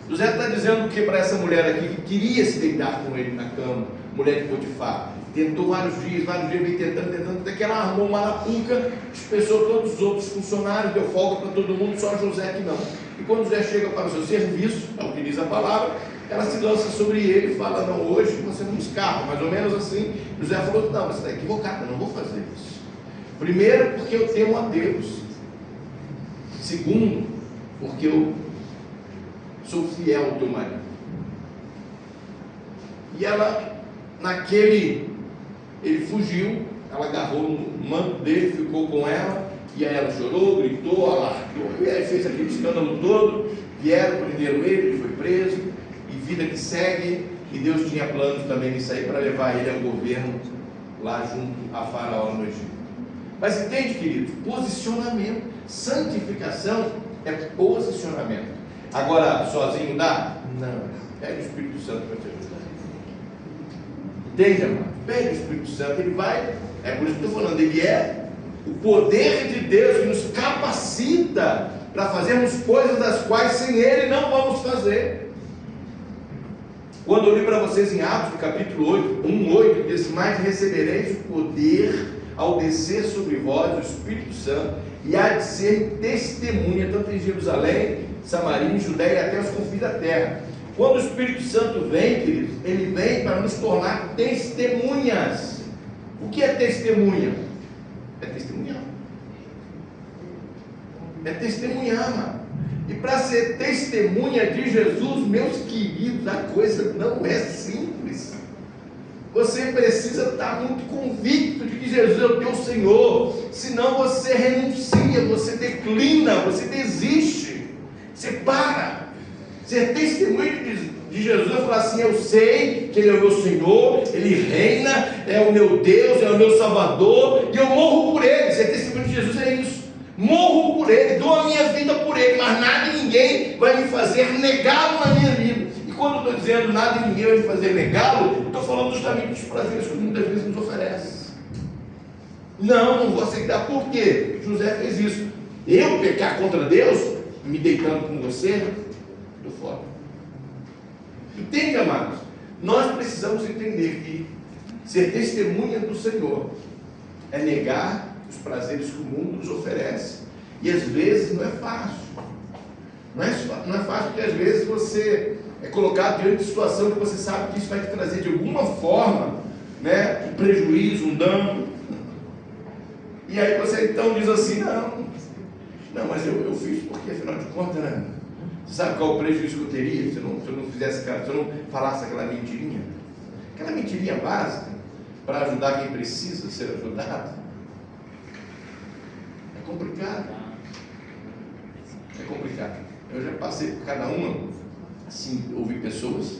José está dizendo que para essa mulher aqui, que queria se deitar com ele na cama, mulher de Potifar, tentou vários dias, veio tentando, até que ela armou uma arapuca, dispensou todos os outros funcionários, deu folga para todo mundo, só José que não. E quando José chega para o seu serviço, é o que diz a palavra, ela se lança sobre ele e fala: não, hoje você não escapa, mais ou menos assim. José falou: não, você está equivocado, eu não vou fazer isso. Primeiro, porque eu temo a Deus. Segundo, porque eu sou fiel ao teu marido. E ela, ele fugiu, ela agarrou no manto dele, ficou com ela, e aí ela chorou, gritou, alargou, e aí fez aquele escândalo todo, vieram, prenderam ele foi preso, e vida que segue, e Deus tinha planos também de sair para levar ele ao governo, lá junto a Faraó no Egito. Mas entende, querido? Posicionamento, santificação é posicionamento. Agora, sozinho dá? Não, pede o Espírito Santo para te ajudar. Entende, amado? Pede o Espírito Santo, ele vai, é por isso que eu estou falando, ele é o poder de Deus que nos capacita para fazermos coisas das quais sem Ele não vamos fazer. Quando eu li para vocês em Atos, no capítulo 8, 1:8, diz: mas recebereis o poder ao descer sobre vós o Espírito Santo, e há de ser testemunha, tanto em Jerusalém, Samaria, em Judeia e até os confins da terra. Quando o Espírito Santo vem, queridos, ele vem para nos tornar testemunhas. O que é testemunha? É testemunhar. É testemunhar, mano. E para ser testemunha de Jesus, meus queridos, a coisa não é simples. Você precisa estar muito convicto de que Jesus é o teu Senhor. Senão você renuncia, você declina, você desiste, você para. Ser testemunha de Jesus é falar assim: eu sei que Ele é o meu Senhor, Ele reina, é o meu Deus, é o meu Salvador, e eu morro por Ele. Ser testemunha de Jesus é isso. Morro por Ele, dou a minha vida por Ele, mas nada e ninguém vai me fazer negá-lo na minha vida. E quando eu estou dizendo nada e ninguém vai me fazer negá-lo, eu estou falando justamente dos prazeres que muitas vezes nos oferece. Não vou aceitar. Por quê? José fez isso. Eu pecar contra Deus, me deitando com você, estou fora. Entende, amados? Nós precisamos entender que ser testemunha do Senhor é negar os prazeres que o mundo nos oferece. E às vezes não é fácil. Não é fácil, porque às vezes você é colocado diante de situação que você sabe que isso vai te trazer de alguma forma, né, um prejuízo, um dano. E aí você então diz assim: não, mas eu fiz porque afinal de contas, né? Você sabe qual o prejuízo que eu teria se eu não fizesse, se eu não falasse aquela mentirinha? Aquela mentirinha básica para ajudar quem precisa ser ajudado. É complicado. É complicado. Eu já passei por cada uma, assim, ouvi pessoas,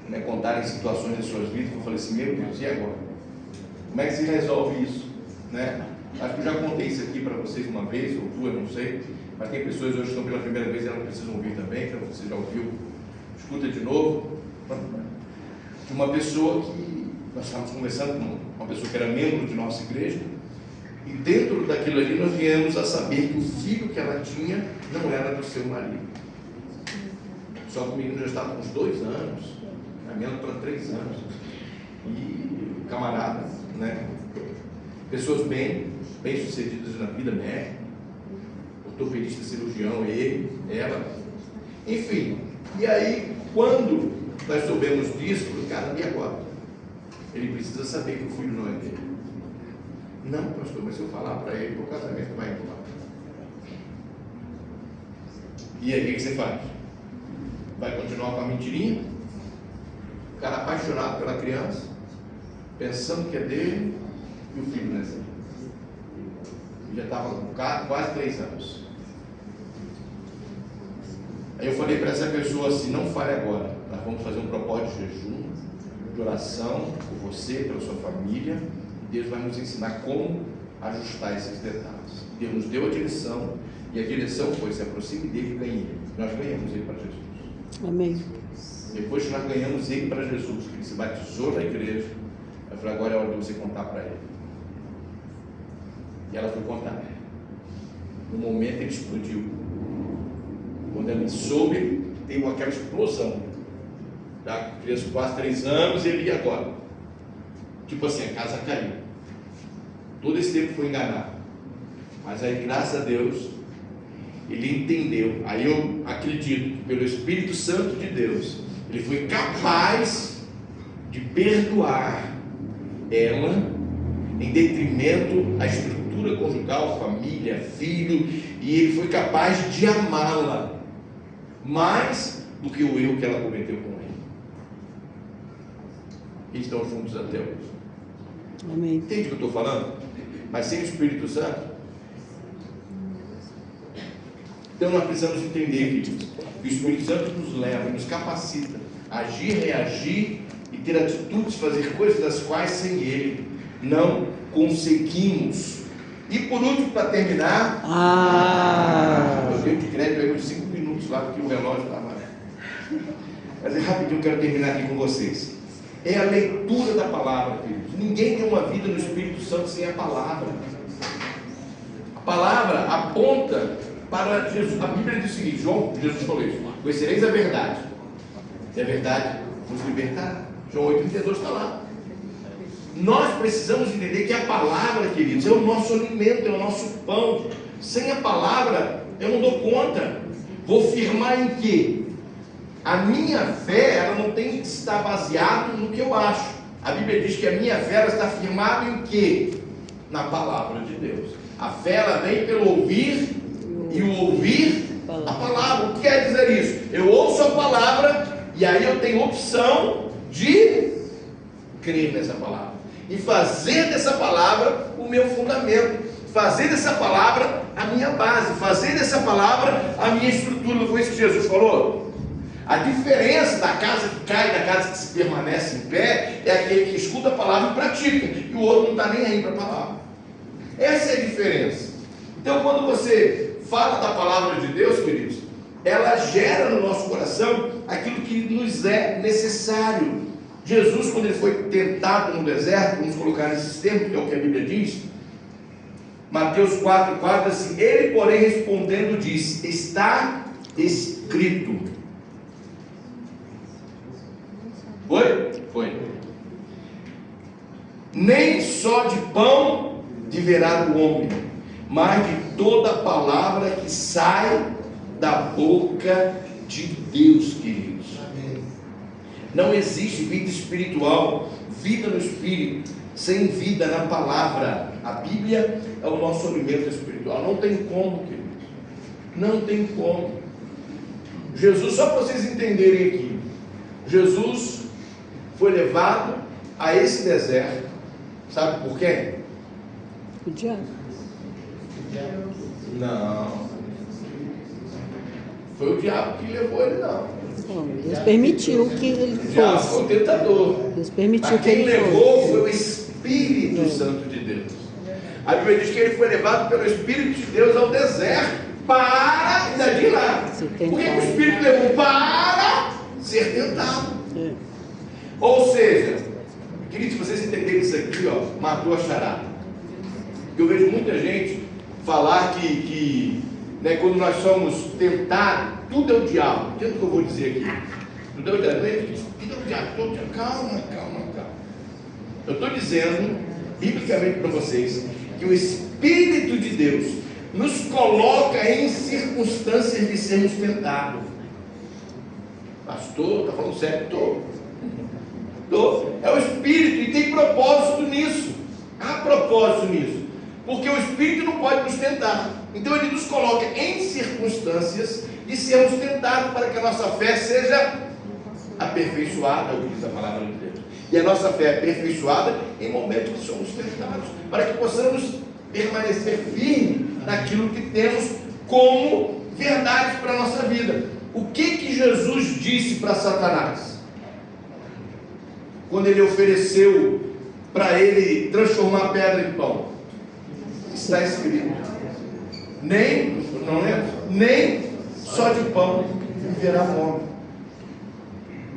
né, contarem situações das suas vidas, que eu falei assim: meu Deus, e agora? Como é que se resolve isso? Né? Acho que eu já contei isso aqui para vocês uma vez, ou duas, não sei, mas tem pessoas hoje que estão pela primeira vez e elas precisam ouvir também, então você já ouviu, escuta de novo. De uma pessoa que nós estávamos conversando com uma pessoa que era membro de nossa igreja, e dentro daquilo ali nós viemos a saber que o filho que ela tinha não era do seu marido. Só que o menino já estava com uns 2 anos, caminhando para 3 anos, e camarada, né? Pessoas bem sucedidas na vida, médico, ortopedista, cirurgião, ele, ela, enfim. E aí, quando nós soubemos disso, cara, e agora? Ele precisa saber que o filho não é dele. Não, pastor, mas se eu falar para ele, o casamento vai embora. E aí, o que você faz? Vai continuar com a mentirinha? O cara apaixonado pela criança, pensando que é dele, e o filho não é dele. Já estava com quase 3 anos. Aí eu falei para essa pessoa assim: não fale agora, nós vamos fazer um propósito de jejum, de oração por você, pela sua família. Deus vai nos ensinar como ajustar esses detalhes. Deus nos deu a direção, e a direção foi: se aproxime dele e ganhe ele. Nós ganhamos ele para Jesus. Amém. Depois que nós ganhamos ele para Jesus, que ele se batizou na igreja, eu falei: agora é hora de você contar para ele. E ela foi contar. No momento ele explodiu. Quando ele soube, teve aquela explosão. A criança com quase 3 anos, ele ia agora. Tipo assim, a casa caiu. Todo esse tempo foi enganado. Mas aí, graças a Deus, ele entendeu. Aí eu acredito que pelo Espírito Santo de Deus, ele foi capaz de perdoar ela em detrimento à estrutura conjugal, família, filho, e ele foi capaz de amá-la mais do que o erro que ela cometeu com ele. E estão juntos até hoje. Amém. Entende o que eu estou falando? Mas sem o Espírito Santo. Então nós precisamos entender que o Espírito Santo nos leva, nos capacita a agir, reagir e ter atitudes, fazer coisas das quais sem ele não conseguimos. E por último, para terminar, eu dei de crédito aí uns 5 minutos lá, porque o relógio estava. Mas é rapidinho, eu quero terminar aqui com vocês. É a leitura da palavra, queridos. Ninguém tem uma vida no Espírito Santo sem a palavra. A palavra aponta para Jesus. A Bíblia diz o seguinte, Jesus falou isso: conhecereis a verdade, e a verdade vos libertará. João 8,32 está lá. Nós precisamos entender que a palavra, queridos, é o nosso alimento, é o nosso pão. Sem a palavra eu não dou conta. Vou firmar em quê? A minha fé, ela não tem que estar baseada no que eu acho. A Bíblia diz que a minha fé, ela está firmada em quê? Na palavra de Deus. A fé, ela vem pelo ouvir, e o ouvir a palavra. O que quer dizer isso? Eu ouço a palavra, e aí eu tenho opção de crer nessa palavra, e fazer dessa palavra o meu fundamento, fazer dessa palavra a minha base, fazer dessa palavra a minha estrutura. Não foi isso que Jesus falou? A diferença da casa que cai e da casa que se permanece em pé é aquele que escuta a palavra e pratica, e o outro não está nem aí para a palavra. Essa é a diferença. Então, quando você fala da palavra de Deus, queridos, ela gera no nosso coração aquilo que nos é necessário. Jesus, quando ele foi tentado no deserto, vamos colocar nesses termos, que é o que a Bíblia diz, Mateus 4,4, assim: ele, porém, respondendo, disse: está escrito. Foi. Nem só de pão viverá o homem, mas de toda palavra que sai da boca de Deus, queridos. Amém. Não existe vida espiritual, vida no Espírito, sem vida na palavra. A Bíblia é o nosso alimento espiritual. Não tem como, queridos. Não tem como. Jesus, só para vocês entenderem aqui, Jesus foi levado a esse deserto, sabe por quê? O diabo. Não. Foi o diabo que levou ele, não. Deus permitiu que ele fosse. O diabo foi o tentador. Deus permitiu Mas que ele fosse. quem levou foi o Espírito Santo de Deus. A Bíblia diz que ele foi levado pelo Espírito de Deus ao deserto para ainda de lá. Por que o Espírito levou? Para ser tentado. Ou seja, queridos, se vocês entenderem isso aqui, ó, matou a charada. Eu vejo muita gente falar que né, quando nós somos tentados, tudo é o diabo. Entende o que eu vou dizer aqui? Tudo é o diabo. Tudo é o diabo. Calma. Eu estou dizendo, biblicamente para vocês, que o Espírito de Deus nos coloca em circunstâncias de sermos tentados. Pastor, está falando sério? Estou. É o Espírito, e tem propósito nisso. Há propósito nisso, porque o Espírito não pode nos tentar. Então ele nos coloca em circunstâncias de sermos tentados, para que a nossa fé seja aperfeiçoada, o que diz a palavra de Deus. E a nossa fé é aperfeiçoada em momentos que somos tentados, para que possamos permanecer firmes naquilo que temos como verdade para a nossa vida. O que Jesus disse para Satanás quando ele ofereceu para ele transformar a pedra em pão? Está escrito: nem só de pão viverá o homem.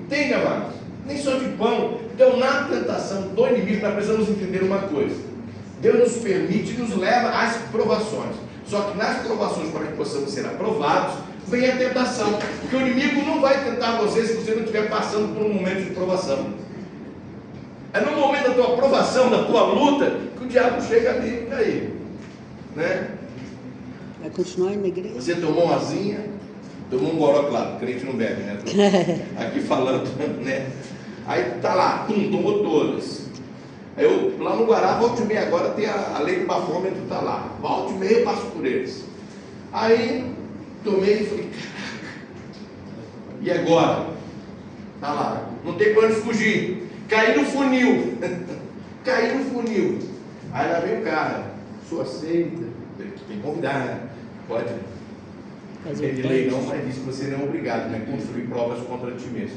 Entende, amados? Nem só de pão. Então, na tentação do inimigo, nós precisamos entender uma coisa: Deus nos permite e nos leva às provações. Só que nas provações, para que possamos ser aprovados, vem a tentação. Porque o inimigo não vai tentar você se você não estiver passando por um momento de provação. É no momento da tua aprovação, da tua luta, que o diabo chega ali, aí, né? Vai continuar indo na igreja? Você tomou uma asinha, tomou um goró, claro, crente não bebe, né? Aqui falando, né? Aí tá lá, tomou todas. Aí eu, lá no Guará, volta e meia, agora tem a lei do bafômetro, tá lá. Volta e meia eu passo por eles. Aí, tomei e falei, caraca, e agora? Tá lá, não tem pra onde fugir. Caí no funil. Aí lá vem o cara, sua aceita, tem que convidar, né? Pode. Ele lei não, mas diz que você não é obrigado, né? Construir provas contra ti mesmo.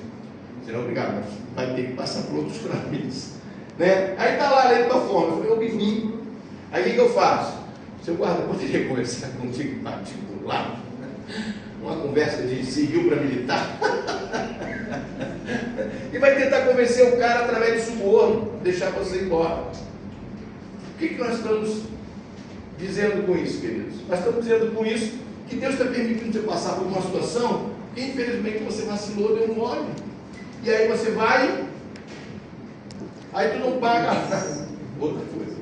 Você não é obrigado, mas vai ter que passar por outros caminhos, né? Aí tá lá a lei da fome. Eu falei, eu bebi. Aí o que eu faço? Seu guarda, poderia conversar contigo em particular? Uma conversa de civil para militar? E vai tentar convencer o cara através de suborno, deixar você ir embora. O que nós estamos dizendo com isso, queridos? Nós estamos dizendo com isso que Deus está permitindo você passar por uma situação que infelizmente você vacilou, deu um mole. E aí você vai, aí tu não paga outra coisa.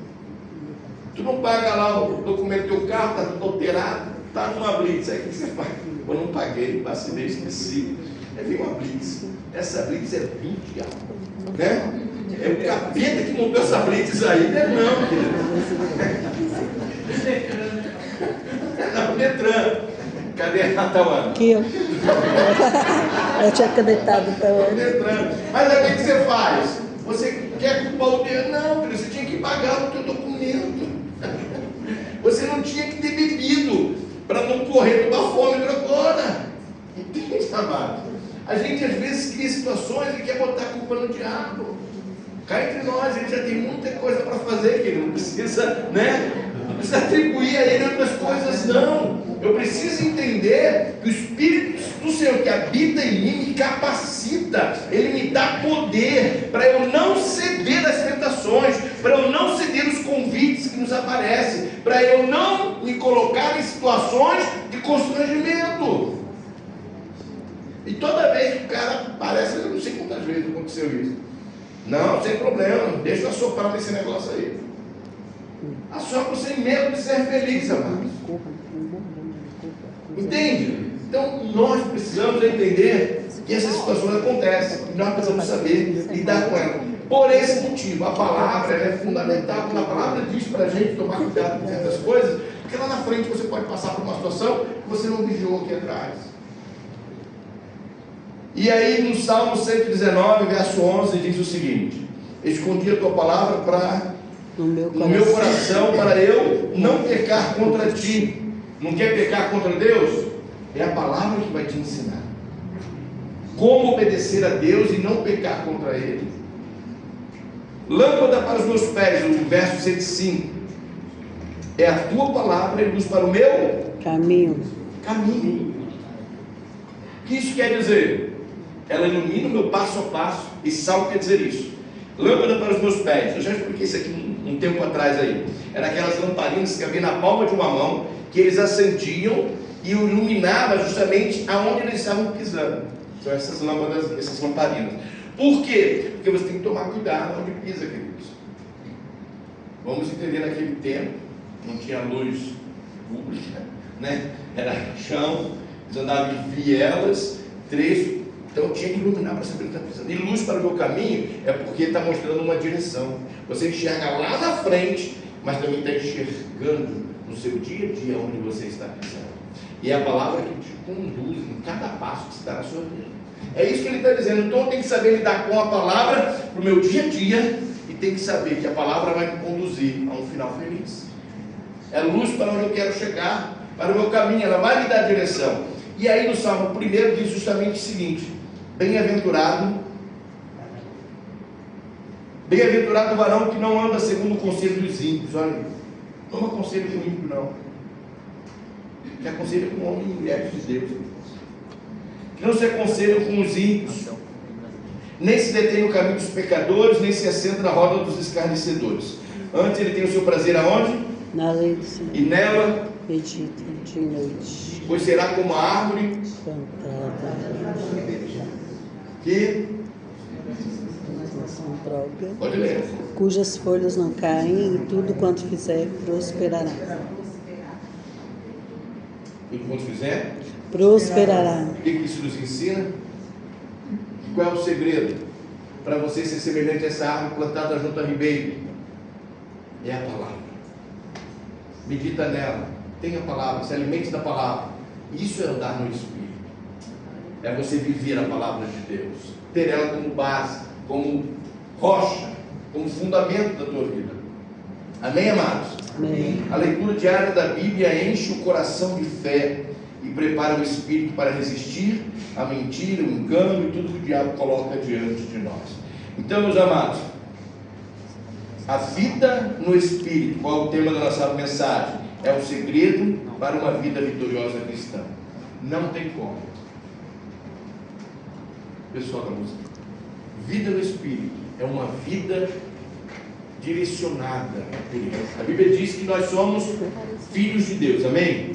Tu não paga lá o documento do teu carro, está tudo alterado, está numa blitz. Aí o que você faz? Eu não paguei, vacilei, esqueci. Aí vem uma blitz. Essa blitz é 20 reais, né? É o capeta que montou essa blitz aí, não, querido. Não, Detran. Cadê a Tauana? Aqui, ó. Eu tinha canetado para o Detran. Mas aí o que você faz? Você quer culpar o Deus? Não, filho, você tinha que pagar o teu documento. Você não tinha que ter bebido para não correr do bafômetro agora. Entende, amado? A gente às vezes cria situações e quer botar a culpa no diabo. Cá entre nós, ele já tem muita coisa para fazer, que ele não precisa, né? Não precisa atribuir a ele outras coisas, não. Eu preciso entender que o Espírito do Senhor que habita em mim me capacita, ele me dá poder para eu não ceder às tentações, para eu não ceder os convites que nos aparecem, para eu não me colocar em situações de constrangimento. E toda vez que o cara parece, eu não sei quantas vezes aconteceu isso. Não, sem problema, deixa eu assoprar nesse negócio aí. Assopra sem medo de ser feliz, amados. Entende? Então nós precisamos entender que essas situações acontecem. E nós precisamos saber lidar com elas. Por esse motivo, a palavra é fundamental. Quando a palavra diz para a gente tomar cuidado com certas coisas, porque lá na frente você pode passar por uma situação que você não vigiou aqui atrás. E aí no Salmo 119, verso 11, diz o seguinte: escondi a tua palavra no meu coração para eu não pecar contra ti. Não quer pecar contra Deus? É a palavra que vai te ensinar como obedecer a Deus e não pecar contra Ele. Lâmpada para os meus pés, o verso 105, é a tua palavra e luz para o meu caminho. O que isso quer dizer? Ela ilumina o meu passo a passo. E sal quer dizer isso. Lâmpada para os meus pés, eu já expliquei isso aqui um tempo atrás aí. Era aquelas lamparinas que havia na palma de uma mão, que eles acendiam e iluminava justamente aonde eles estavam pisando. São essas lâmpadas, essas lamparinas. Por quê? Porque você tem que tomar cuidado onde pisa, queridos. Vamos entender, naquele tempo não tinha luz pública, né? Era chão, eles andavam em vielas, trecho. Então tinha que iluminar para saber o que está pisando. E luz para o meu caminho é porque está mostrando uma direção. Você enxerga lá na frente, mas também está enxergando no seu dia a dia onde você está pisando. E é a palavra que te conduz em cada passo que se dá na sua vida. É isso que ele está dizendo. Então eu tenho que saber lidar com a palavra para o meu dia a dia e tenho que saber que a palavra vai me conduzir a um final feliz. É luz para onde eu quero chegar, para o meu caminho, ela vai me dar direção. E aí no Salmo 1 diz justamente o seguinte: bem-aventurado o varão que não anda segundo o conselho dos ímpios. Olha, não é conselho do ímpio, não. Que aconselha com homens e mulheres de Deus. Que não se aconselham com os ímpios, nem se detém no caminho dos pecadores, nem se assenta na roda dos escarnecedores. Antes ele tem o seu prazer aonde? Na lei do Senhor. E nela medita de noite. Pois será como a árvore que própria, pode ler, cujas folhas não caem, e tudo quanto fizer prosperará. Tudo quanto fizer prosperará. O que isso nos ensina? Qual é o segredo para você ser semelhante a essa árvore plantada junto a ribeiro? É a palavra. Medita nela, tenha a palavra, se alimente da palavra. Isso é andar no Espírito. É você viver a palavra de Deus, ter ela como base, como rocha, como fundamento da tua vida. Amém, amados? Amém. A leitura diária da Bíblia enche o coração de fé e prepara o espírito para resistir à mentira, o engano e tudo que o diabo coloca diante de nós. Então, meus amados, a vida no Espírito, qual é o tema da nossa mensagem? É o segredo para uma vida vitoriosa cristã. Não tem como. Pessoal da música, vida no Espírito é uma vida direcionada por Ele. A Bíblia diz que nós somos filhos de Deus, amém?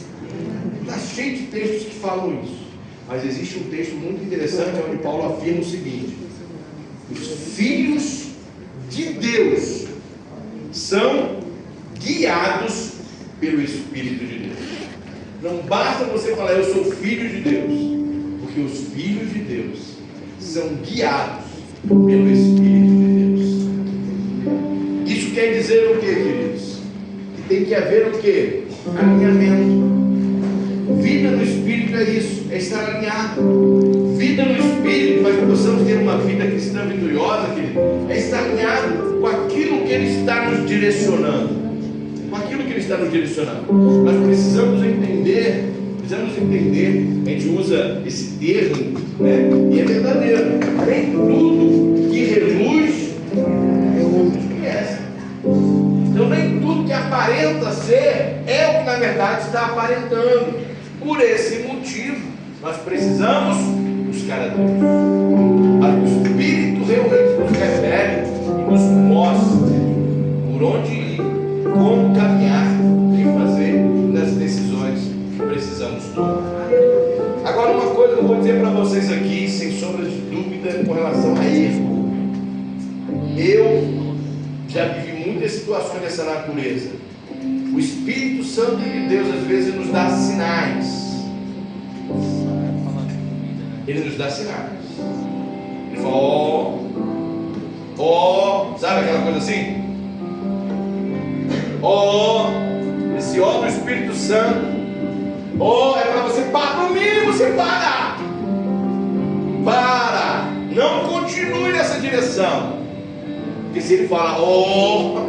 Está cheio de textos que falam isso. Mas existe um texto muito interessante onde Paulo afirma o seguinte: os filhos de Deus são guiados pelo Espírito de Deus. Não basta você falar, eu sou filho de Deus, porque os filhos de Deus são guiados pelo Espírito de Deus. Isso quer dizer o que, queridos? Que tem que haver o que? Alinhamento. Vida no Espírito é isso, é estar alinhado. Vida no Espírito, para que possamos ter uma vida cristã vitoriosa, querido, é estar alinhado com aquilo que Ele está nos direcionando. Com aquilo que Ele está nos direcionando. Nós precisamos entender, a gente usa esse termo, né? E é verdadeiro. Nem tudo que reluz conhece. Então nem tudo que aparenta ser é o que na verdade está aparentando. Por esse motivo, nós precisamos buscar a Deus. Para que o Espírito realmente nos revele e nos mostre por onde ir, como caminhar, o que fazer nas decisões que precisamos tomar. Agora, uma coisa que eu vou dizer para vocês aqui, sem sombra de dúvida, com relação a erro. Eu já vivi muitas situações dessa natureza. O Espírito Santo de Deus às vezes nos dá sinais. Ele nos dá sinais. Ele fala, sabe aquela coisa assim? Esse do Espírito Santo. É para você parar, no mínimo você para. Não continue nessa direção. Porque se ele fala,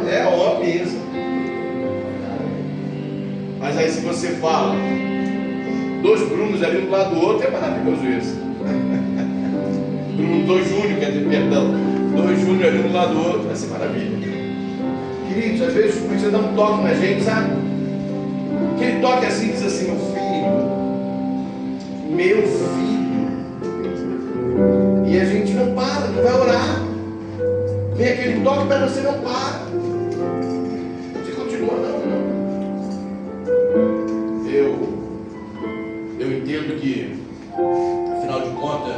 é mesmo. Mas aí se você fala, dois Brunos ali um do lado do outro, é maravilhoso isso. Dois Júnior, quer dizer, perdão. Dois Júnior ali um do lado do outro, vai ser maravilha. Queridos, às vezes precisa dar um toque na gente, sabe? Aquele toque assim, diz assim, meu filho. E a gente não para, não vai orar. Vem aquele toque, mas você não para. Você continua, não. Eu entendo que, afinal de contas,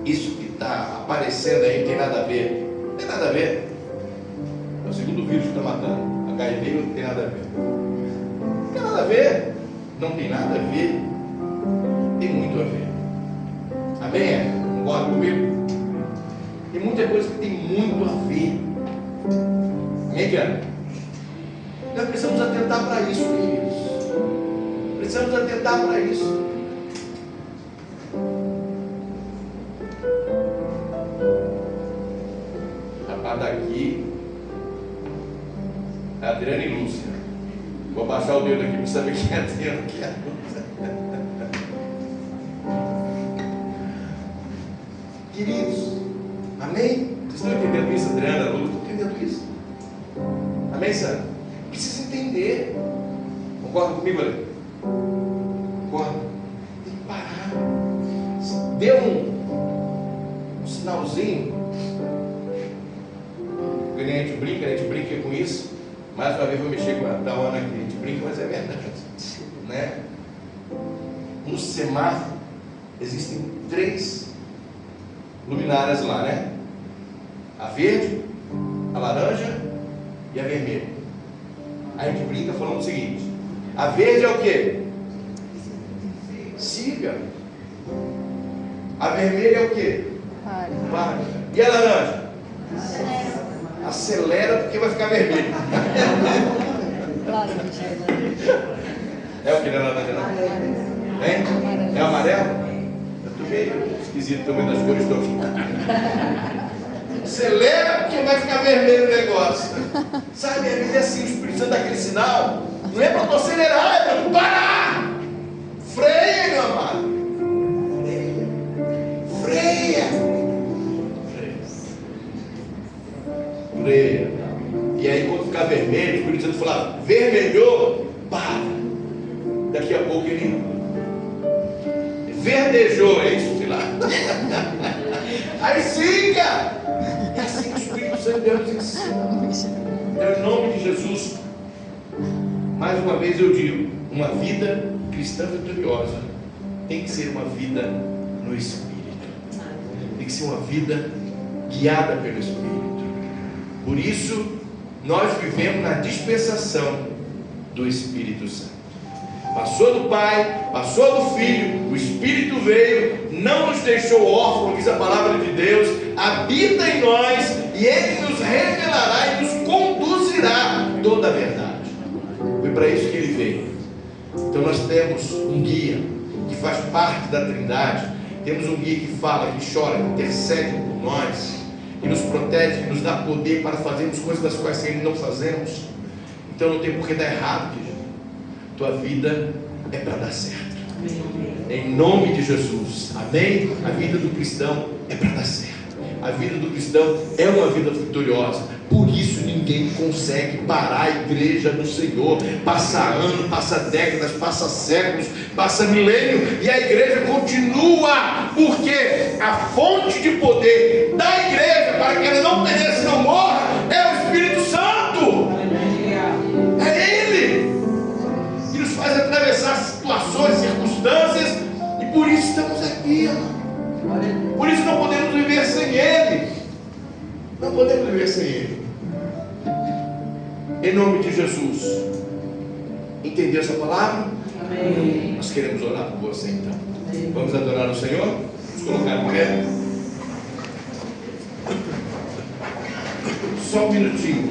isso que está aparecendo aí não tem nada a ver. Não tem nada a ver. É o segundo vírus que está matando. HIV não tem nada a ver. Não tem nada a ver. Não tem nada a ver. Tem muito a ver. Amém? Concorda comigo? Tem muita coisa que tem muito a ver. Amém, Diana? Nós precisamos atentar para isso, queridos. Precisamos atentar para isso. Rapaz, daqui, Adriana e Lúcia. Vou baixar o dedo aqui para saber quem é Adriana e quem é Lúcia. Queridos, amém? Vocês estão entendendo isso, Adriana, Lúcia? Estão entendendo isso? Amém, Sandra? Precisa entender. Concorda comigo, Ale? Concorda? Tem que parar. Deu um sinalzinho. A gente brinca com isso. Mais uma vez vou mexer com a Ana aqui. A gente brinca, mas é verdade. Né? No semáforo existem 3 luminárias lá, né? A verde, a laranja e a vermelha. Aí a gente brinca falando o seguinte: a verde é o quê? Siga. A vermelha é o quê? Para. E a laranja? Acelera porque vai ficar vermelho. É o que não é laranja, não? Hein? É o amarelo? Eu tô meio esquisito também das cores do acelera porque vai ficar vermelho o negócio. Sabe, às vezes é assim, o Espírito Santo dá aquele sinal. Não é para tu acelerar, é para tu parar. Freia, meu amado. Freia. E aí quando ficar vermelho, o Espírito Santo fala, vermelhou, para. Daqui a pouco ele verdejou, é isso, sei lá. Aí siga. É assim que o Espírito Santo Deus nos ensina. Então, em nome de Jesus, Mais uma vez eu digo, uma vida cristã vitoriosa tem que ser uma vida no Espírito. Tem que ser uma vida guiada pelo Espírito. Por isso, nós vivemos na dispensação do Espírito Santo. Passou do Pai, passou do Filho, o Espírito veio, não nos deixou órfãos, diz a palavra de Deus, habita em nós e Ele nos revelará e nos conduzirá toda a verdade. Foi para isso que Ele veio. Então nós temos um guia que faz parte da Trindade, temos um guia que fala, que chora, que intercede por nós, que nos protege, que nos dá poder para fazermos coisas das quais Ele não fazemos. Então não tem por que dar errado, querido. Tua vida é para dar certo. Em nome de Jesus. Amém? A vida do cristão é para dar certo. A vida do cristão é uma vida vitoriosa. Por isso ninguém consegue parar a igreja do Senhor. Passa ano, passa décadas, passa séculos, passa milênio, e a igreja continua, porque a fonte de poder da igreja para que ela não pereça e não morra é o Espírito Santo. É Ele que nos faz atravessar situações, circunstâncias, e por isso estamos aqui, irmão. Por isso não podemos viver sem Ele. Não podemos viver sem Ele. Em nome de Jesus. Entendeu essa palavra? Amém. Nós queremos orar por você então. Amém. Vamos adorar o Senhor? Vamos colocar em pé. Só um minutinho.